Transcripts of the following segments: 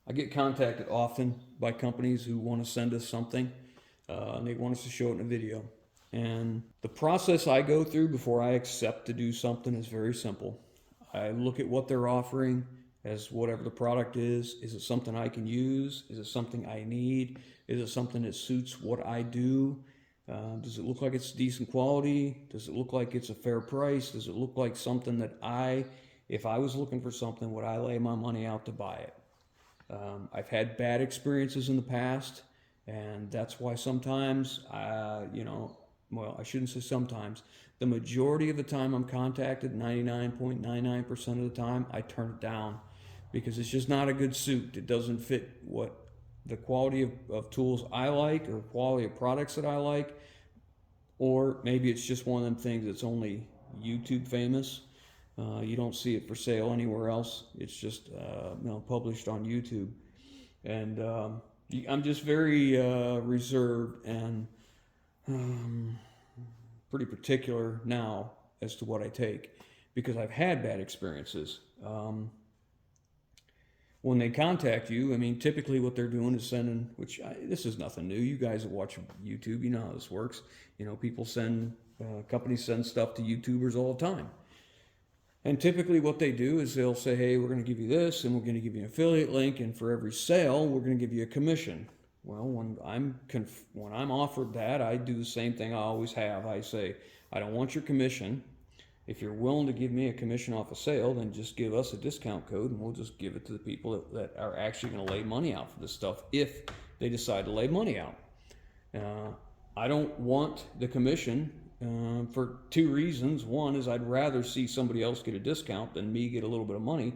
I get contacted often by companies who want to send us something, and they want us to show it in a video. And the process I go through before I accept to do something is very simple. I look at what they're offering as whatever the product is. Is it something I can use? Is it something I need? Is it something that suits what I do? Does it look like it's decent quality? Does it look like it's a fair price? Does it look like something that if I was looking for something, would I lay my money out to buy it? I've had bad experiences in the past, and that's why sometimes, well, I shouldn't say sometimes. The majority of the time I'm contacted, 99.99% of the time, I turn it down because it's just not a good suit. It doesn't fit what the quality of tools I like or quality of products that I like, or maybe it's just one of them things that's only YouTube famous. You don't see it for sale anywhere else. It's just published on YouTube, and I'm just very reserved and pretty particular now as to what I take because I've had bad experiences. When they contact you, I mean, typically what they're doing is sending, this is nothing new. You guys that watch YouTube, you know how this works. People companies send stuff to YouTubers all the time. And typically what they do is they'll say, hey, we're going to give you this, and we're going to give you an affiliate link, and for every sale, we're going to give you a commission. Well, when I'm offered that, I do the same thing I always have. I say, I don't want your commission. If you're willing to give me a commission off a sale, then just give us a discount code, and we'll just give it to the people that are actually going to lay money out for this stuff if they decide to lay money out. I don't want the commission for two reasons. One is I'd rather see somebody else get a discount than me get a little bit of money.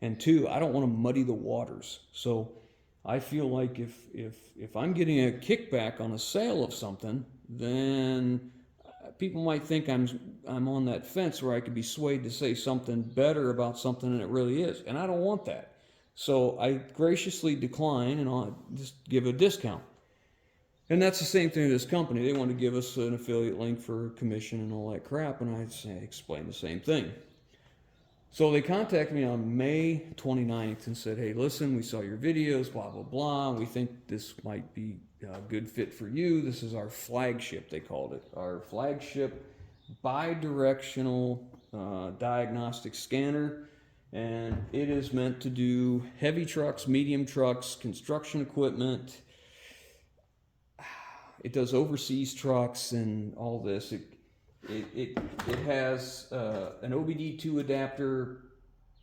And two, I don't want to muddy the waters. So I feel like if I'm getting a kickback on a sale of something, then people might think I'm on that fence where I could be swayed to say something better about something than it really is. And I don't want that. So I graciously decline and I'll just give a discount. And that's the same thing with this company. They want to give us an affiliate link for commission and all that crap, and I explain the same thing. So they contacted me on May 29th and said, hey, listen, we saw your videos, blah, blah, blah. We think this might be a good fit for you. This is our flagship, they called it. Our flagship bidirectional diagnostic scanner. And it is meant to do heavy trucks, medium trucks, construction equipment. It does overseas trucks and all this. It has an OBD2 adapter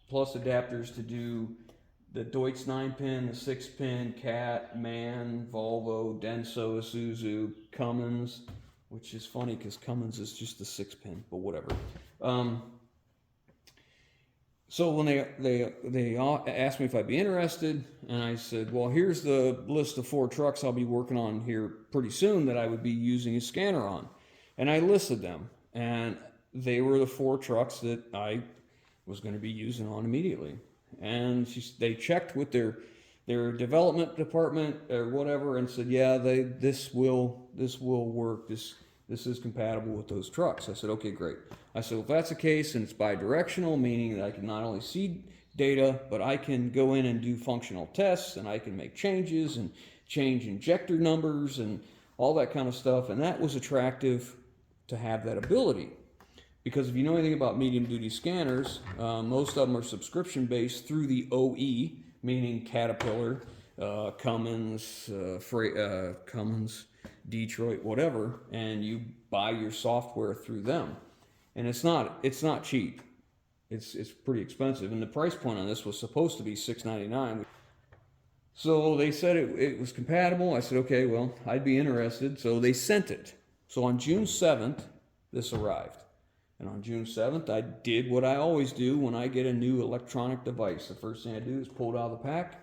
plus adapters to do the Deutz 9-pin, the 6-pin, Cat, MAN, Volvo, Denso, Isuzu, Cummins, which is funny because Cummins is just the 6-pin, but whatever. So when they asked me if I'd be interested, and I said, well, here's the list of 4 trucks I'll be working on here pretty soon that I would be using a scanner on. And I listed them, and they were the 4 trucks that I was going to be using on immediately. And they checked with their development department or whatever and said, yeah, this will work. This is compatible with those trucks. I said, okay, great. I said, if that's the case, and it's bidirectional, meaning that I can not only see data, but I can go in and do functional tests, and I can make changes and change injector numbers and all that kind of stuff. And that was attractive to have that ability. Because if you know anything about medium-duty scanners, most of them are subscription-based through the OE, meaning Caterpillar, Cummins, Cummins, Detroit, whatever, and you buy your software through them. And it's not cheap. It's pretty expensive. And the price point on this was supposed to be $699. So they said it was compatible. I said, okay, well, I'd be interested. So they sent it. So on June 7th, this arrived. And on June 7th, I did what I always do when I get a new electronic device. The first thing I do is pull it out of the pack,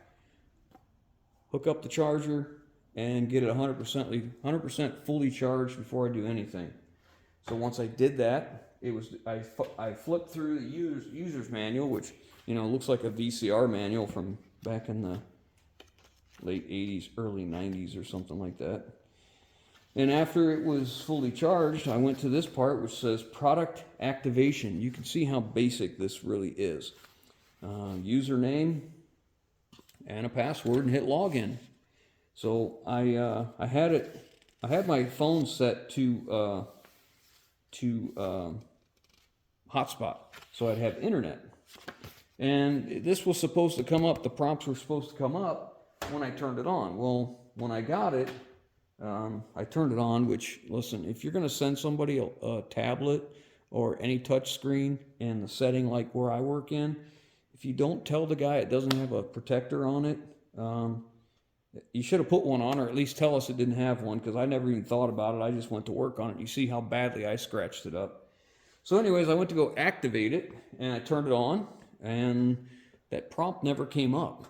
hook up the charger, and get it 100% fully charged before I do anything. So once I did that, I flipped through the user's manual, which looks like a VCR manual from back in the late 80s, early 90s or something like that. And after it was fully charged, I went to this part which says product activation. You can see how basic this really is. Username, and a password and hit login. So I had my phone set to hotspot, so I'd have internet. And this was supposed to come up, the prompts were supposed to come up when I turned it on. Well, when I got it, I turned it on, which, listen, if you're going to send somebody a tablet or any touch screen in the setting like where I work in, if you don't tell the guy it doesn't have a protector on it, you should have put one on, or at least tell us it didn't have one, because I never even thought about it. I just went to work on it. You see how badly I scratched it up. So anyways, I went to go activate it, and I turned it on, and that prompt never came up.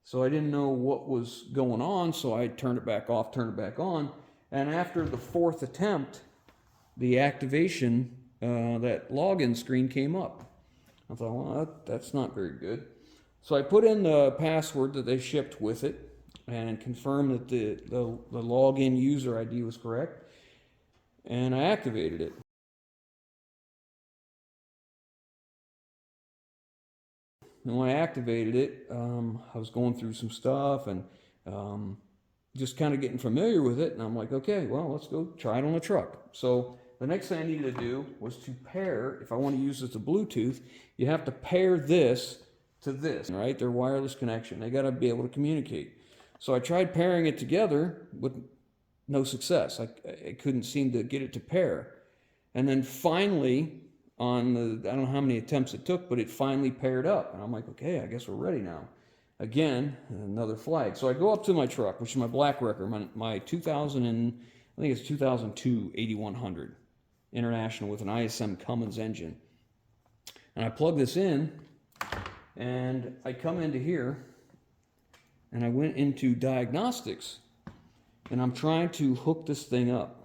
So I didn't know what was going on, so I turned it back off, turned it back on, and after the 4th attempt, the activation, that login screen came up. I thought, well, that's not very good. So I put in the password that they shipped with it and confirmed that the login user ID was correct, and I activated it. And when I activated it, I was going through some stuff and just kind of getting familiar with it, and I'm like, okay, well, let's go try it on the truck. So the next thing I needed to do was to pair, if I want to use this to Bluetooth, you have to pair this to this, right? Their wireless connection. They got to be able to communicate. So I tried pairing it together with no success. I couldn't seem to get it to pair. And then finally, on the, I don't know how many attempts it took, but it finally paired up. And I'm like, okay, I guess we're ready now. Again, another flag. So I go up to my truck, which is my black record, my 2000 and, I think it's 2002 8100 International with an ISM Cummins engine. And I plug this in, and I come into here, and I went into Diagnostics, and I'm trying to hook this thing up.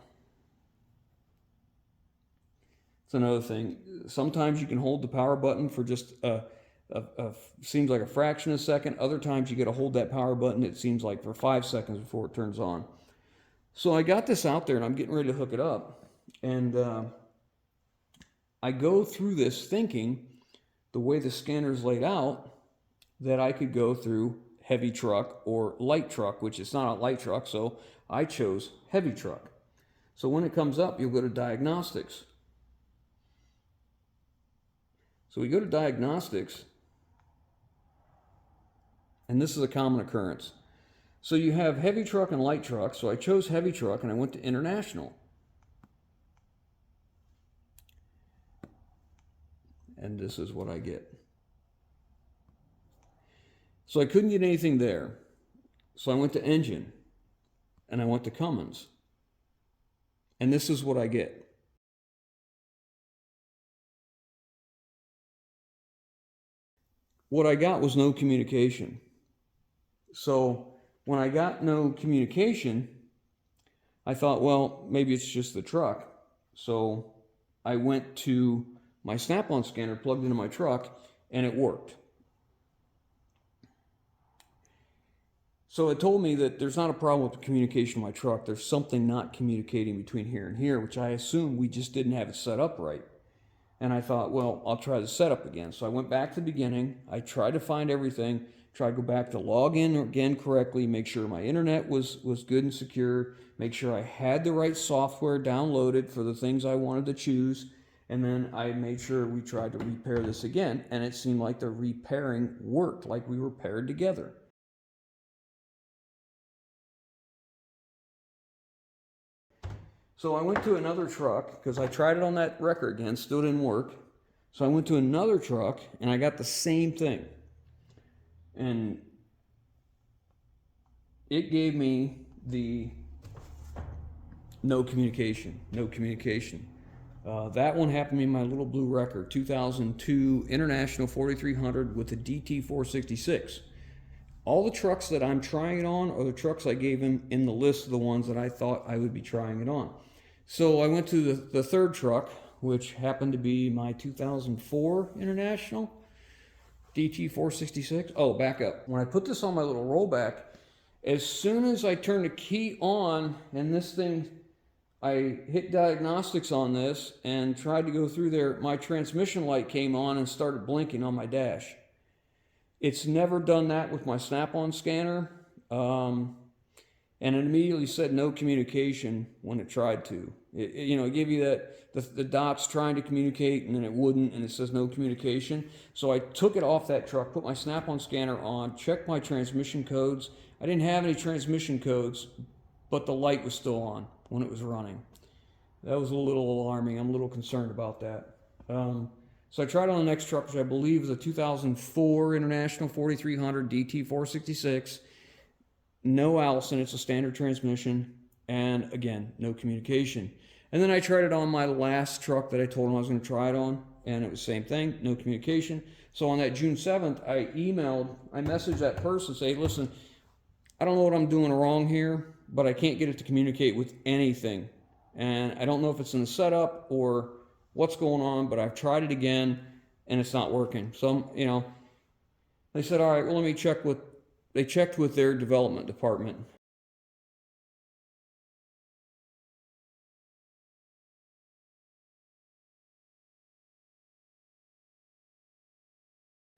It's another thing. Sometimes you can hold the power button for just seems like a fraction of a second. Other times you got to hold that power button, it seems like, for 5 seconds before it turns on. So I got this out there, and I'm getting ready to hook it up. And I go through this thinking, the way the scanner is laid out, that I could go through heavy truck or light truck, which is not a light truck, so I chose heavy truck. So when it comes up, you'll go to Diagnostics. So we go to Diagnostics, and this is a common occurrence. So you have heavy truck and light truck, so I chose heavy truck, and I went to International. And this is what I get. So I couldn't get anything there. So I went to Engine, and I went to Cummins. And this is what I get. What I got was no communication. So when I got no communication, I thought, well, maybe it's just the truck. So I went to my Snap-on scanner, plugged into my truck, and it worked. So it told me that there's not a problem with the communication of my truck. There's something not communicating between here and here, which I assume we just didn't have it set up right. And I thought, well, I'll try the setup again. So I went back to the beginning. I tried to find everything, tried to go back to log in again correctly, make sure my internet was good and secure, make sure I had the right software downloaded for the things I wanted to choose. And then I made sure we tried to repair this again, and it seemed like the repairing worked, like we were paired together. So I went to another truck, because I tried it on that record again, still didn't work. So I went to another truck, and I got the same thing. And it gave me the no communication, no communication. That one happened to be my little blue record, 2002 International 4300 with the DT466. All the trucks that I'm trying it on are the trucks I gave him in the list of the ones that I thought I would be trying it on. So I went to the third truck, which happened to be my 2004 International DT466. Oh, back up. When I put this on my little rollback, as soon as I turned the key on and this thing, I hit Diagnostics on this and tried to go through there, my transmission light came on and started blinking on my dash. It's never done that with my Snap-on scanner. And it immediately said no communication when it tried to. It gave you that, the dots trying to communicate, and then it wouldn't, and it says no communication. So I took it off that truck, put my Snap-on scanner on, checked my transmission codes. I didn't have any transmission codes, but the light was still on when it was running. That was a little alarming. I'm a little concerned about that. So I tried on the next truck, which I believe is a 2004 International 4300 DT466. No Allison, it's a standard transmission, and again, no communication. And then I tried it on my last truck that I told him I was going to try it on, and it was the same thing, no communication. So on that June 7th, I messaged that person, say, listen, I don't know what I'm doing wrong here, but I can't get it to communicate with anything. And I don't know if it's in the setup or what's going on, but I've tried it again, and it's not working. So, they said, all right, well, let me check with, they checked with their development department.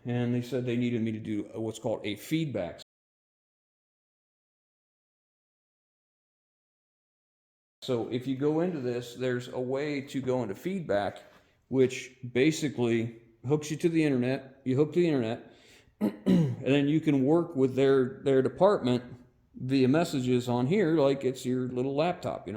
And they said they needed me to do what's called a feedback. So if you go into this, there's a way to go into feedback, which basically hooks you to the internet. You hook to the internet, and then you can work with their department via messages on here, like it's your little laptop,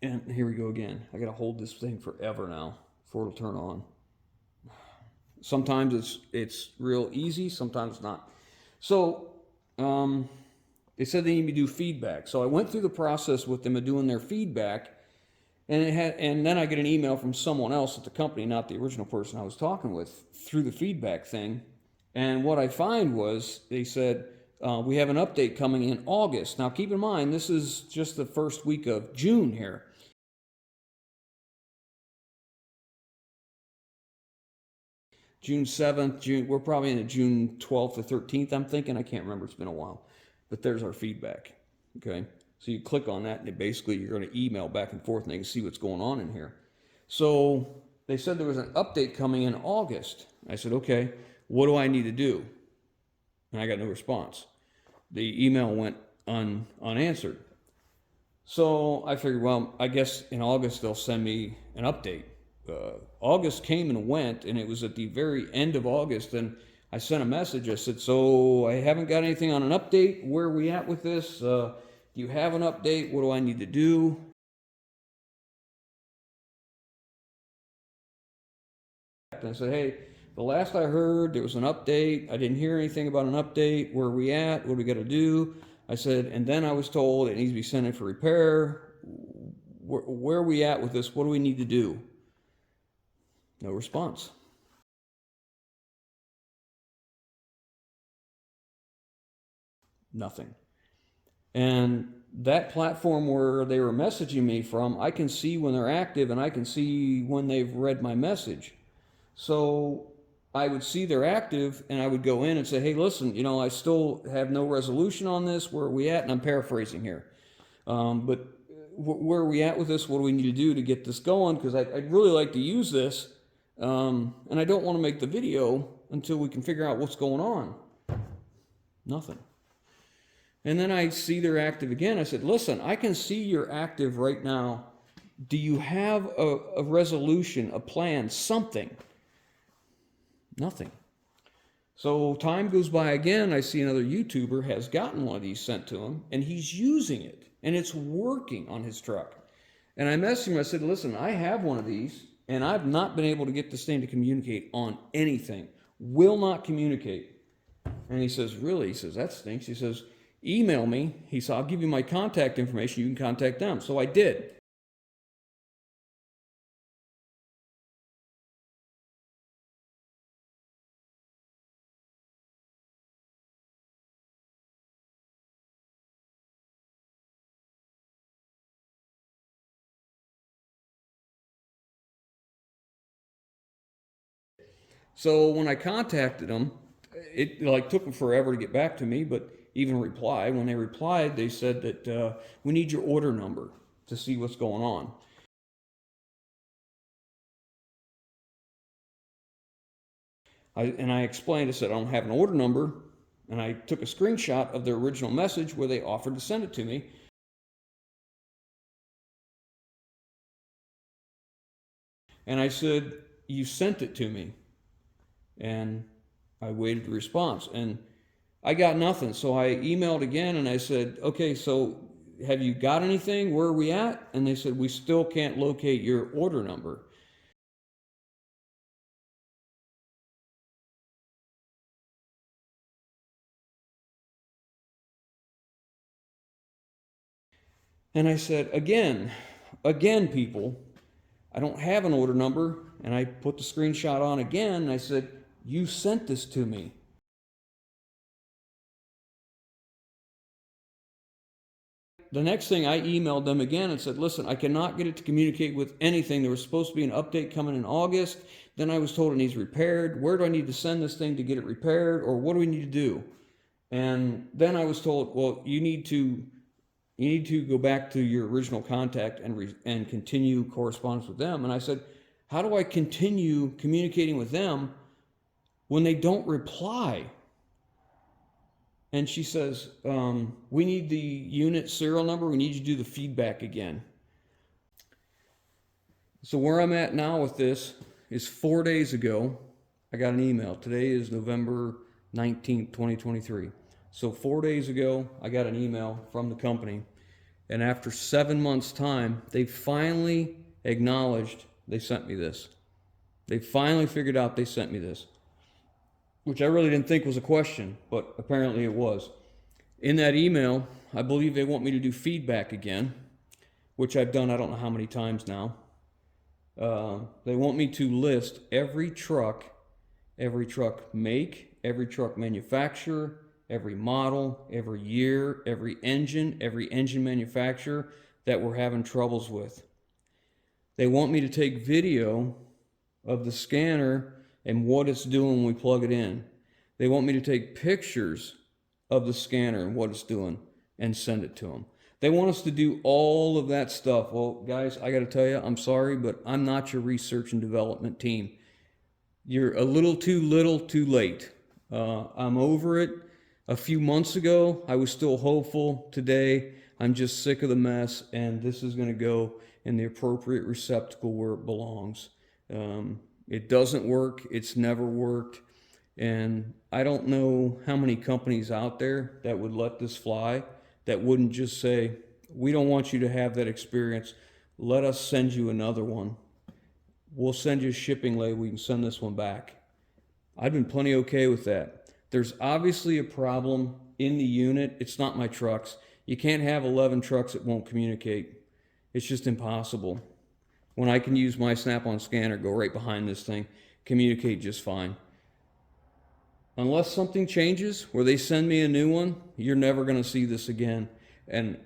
And here we go again. I gotta hold this thing forever now before it'll turn on. Sometimes it's real easy, sometimes not. So they said they need me to do feedback. So I went through the process with them of doing their feedback, and then I get an email from someone else at the company, not the original person I was talking with, through the feedback thing. And what I find was they said, we have an update coming in August. Now keep in mind, this is just the first week of June here. June 7th, we're probably in the June 12th or 13th, I'm thinking. I can't remember, it's been a while. But there's our feedback, okay? So you click on that, and basically you're going to email back and forth, and they can see what's going on in here. So they said there was an update coming in August. I said, okay, what do I need to do? And I got no response. The email went unanswered. So I figured, well, I guess in August they'll send me an update. August came and went, and it was at the very end of August, and I sent a message. I said, so I haven't got anything on an update. Where are we at with this? Do you have an update? What do I need to do? And I said, hey, the last I heard, there was an update. I didn't hear anything about an update. Where are we at? What do we got to do? I said, and then I was told it needs to be sent in for repair. Where are we at with this? What do we need to do? No response. Nothing. And that platform where they were messaging me from, I can see when they're active, and I can see when they've read my message. So I would see they're active, and I would go in and say, hey, listen, I still have no resolution on this. Where are we at? And I'm paraphrasing here. But where are we at with this? What do we need to do to get this going? Because I'd really like to use this. And I don't want to make the video until we can figure out what's going on. Nothing. And then I see they're active again. I said, listen, I can see you're active right now. Do you have a resolution, a plan, something? Nothing. So time goes by again. I see another YouTuber has gotten one of these sent to him, and he's using it, and it's working on his truck. And I messaged him. I said, listen, I have one of these, and I've not been able to get this thing to communicate on anything. Will not communicate. And he says, really? He says, that stinks. He says, email me. He said, I'll give you my contact information. You can contact them. So I did. So when I contacted them, it like took them forever to get back to me, but even reply. When they replied, they said that we need your order number to see what's going on. I explained, I said, I don't have an order number. And I took a screenshot of their original message where they offered to send it to me. And I said, you sent it to me. And I waited the response. And I got nothing. So I emailed again and I said, okay, so have you got anything? Where are we at? And they said, we still can't locate your order number. And I said, again, people, I don't have an order number. And I put the screenshot on again. And I said, you sent this to me. The next thing, I emailed them again and said, listen, I cannot get it to communicate with anything. There was supposed to be an update coming in August. Then I was told it needs repaired. Where do I need to send this thing to get it repaired? Or what do we need to do? And then I was told, well, you need to go back to your original contact and continue correspondence with them. And I said, how do I continue communicating with them when they don't reply? And she says, we need the unit serial number. We need you to do the feedback again. So where I'm at now with this is 4 days ago, I got an email. Today is November 19th, 2023. So 4 days ago, I got an email from the company. And after 7 months' time, they finally acknowledged they sent me this. They finally figured out they sent me this, which I really didn't think was a question, but apparently it was. In that email, I believe they want me to do feedback again, which I've done I don't know how many times now. They want me to list every truck make, every truck manufacturer, every model, every year, every engine manufacturer that we're having troubles with. They want me to take video of the scanner and what it's doing when we plug it in. They want me to take pictures of the scanner and what it's doing and send it to them. They want us to do all of that stuff. Well, guys, I got to tell you, I'm sorry, but I'm not your research and development team. You're a little too late. I'm over it. A few months ago, I was still hopeful. Today, I'm just sick of the mess, and this is going to go in the appropriate receptacle where it belongs. It doesn't work. It's never worked. And I don't know how many companies out there that would let this fly, that wouldn't just say, we don't want you to have that experience. Let us send you another one. We'll send you a shipping label. You can send this one back. I've been plenty okay with that. There's obviously a problem in the unit. It's not my trucks. You can't have 11 trucks that won't communicate. It's just impossible. When I can use my Snap-on scanner, go right behind this thing, communicate just fine. Unless something changes where they send me a new one, you're never going to see this again. And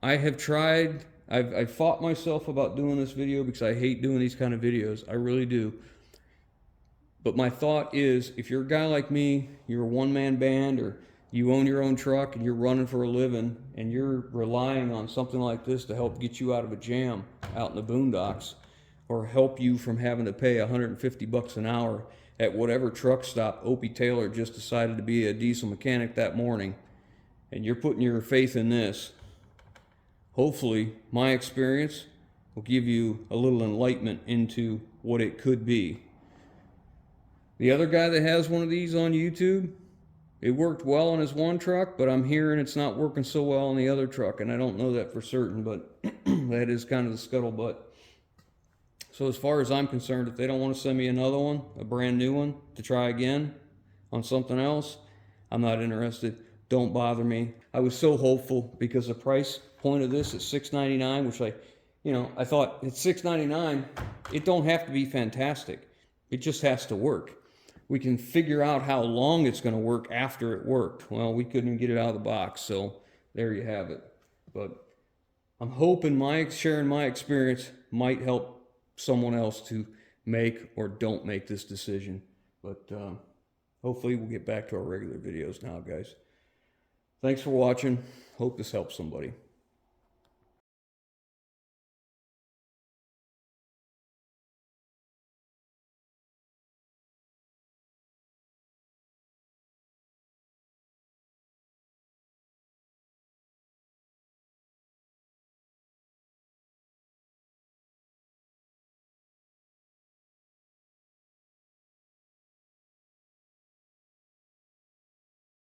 I have tried, I've fought myself about doing this video because I hate doing these kind of videos. I really do. But my thought is, if you're a guy like me, you're a one-man band, or you own your own truck and you're running for a living and you're relying on something like this to help get you out of a jam out in the boondocks, or help you from having to pay $150 an hour at whatever truck stop Opie Taylor just decided to be a diesel mechanic that morning, and you're putting your faith in this, hopefully my experience will give you a little enlightenment into what it could be. The other guy that has one of these on YouTube, it worked well on his one truck, but I'm hearing it's not working so well on the other truck, and I don't know that for certain, but that is kind of the scuttlebutt. So as far as I'm concerned, if they don't want to send me another one, a brand new one, to try again on something else, I'm not interested. Don't bother me. I was so hopeful because the price point of this is $6.99, which I thought it's $6.99. It don't have to be fantastic. It just has to work. We can figure out how long it's going to work after it worked. Well, we couldn't get it out of the box, so there you have it. But I'm hoping sharing my experience might help someone else to make or don't make this decision. But hopefully we'll get back to our regular videos now, guys. Thanks for watching. Hope this helps somebody.